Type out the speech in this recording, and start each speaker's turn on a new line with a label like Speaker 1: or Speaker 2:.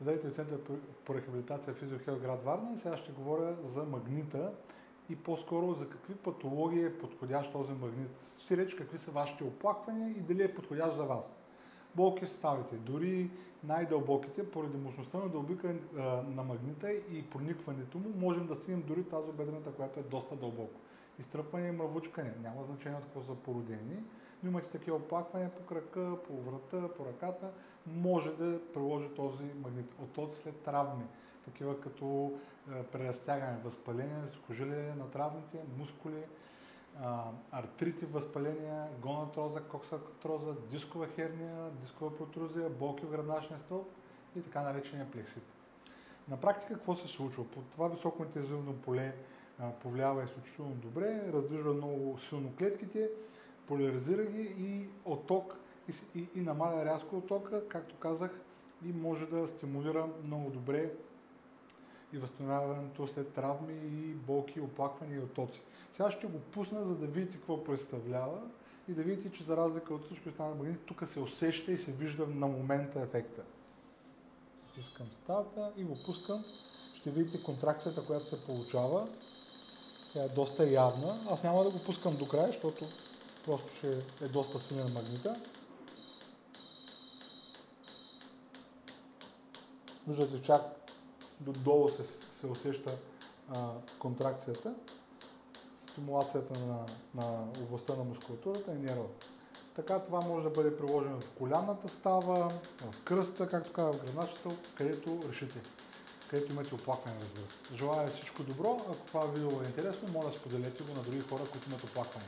Speaker 1: Здравейте от Центъра по рехабилитация Физиохел град Варна. Сега ще говоря за магнита и по-скоро за какви патологии е подходящ този магнит. Сиреч какви са вашите оплаквания и дали е подходящ за вас. Болки в ставите, дори най-дълбоките, поради мощността на дълбика на магнита и проникването му, можем да стигнем дори тазобедрената, която е доста дълбоко. Изтръпване и мръвучкане, няма значение от какво са породени, но имате такива оплаквания по крака, по врата, по ръката, може да приложи този магнит. Оттоци след травми, такива като преразтягане, възпаление, сухожилие на травните, мускули, артрити, възпаления, гонартроза, коксартроза, дискова херния, дискова протрузия, болки в гръбначния стълб и така наречения плексит. На практика какво се случва? По това високоинтензивно поле повлиява изключително добре, раздвижва много силно клетките, поляризира ги и отток и намаля рязко оттока, както казах, и може да стимулира много добре и възстановяването след травми и болки, оплаквания и оттоци. Сега ще го пусна, за да видите какво представлява и да видите, че за разлика от всички останали магнити, тук се усеща и се вижда на момента ефекта. Натискам старта и го пускам. Ще видите контракцията, която се получава. Тя е доста явна. Аз няма да го пускам до края, защото просто ще е доста силен магнита. Виждате, чак долу се усеща контракцията, стимулацията на областта на мускулатурата и нерва. Така това може да бъде приложено в колянната става, в кръста, както казва, в гръбначната, където решите, където имате оплакване, разбира се. Желая всичко добро, ако това видео е интересно, моля споделете го на други хора, които имат оплакване.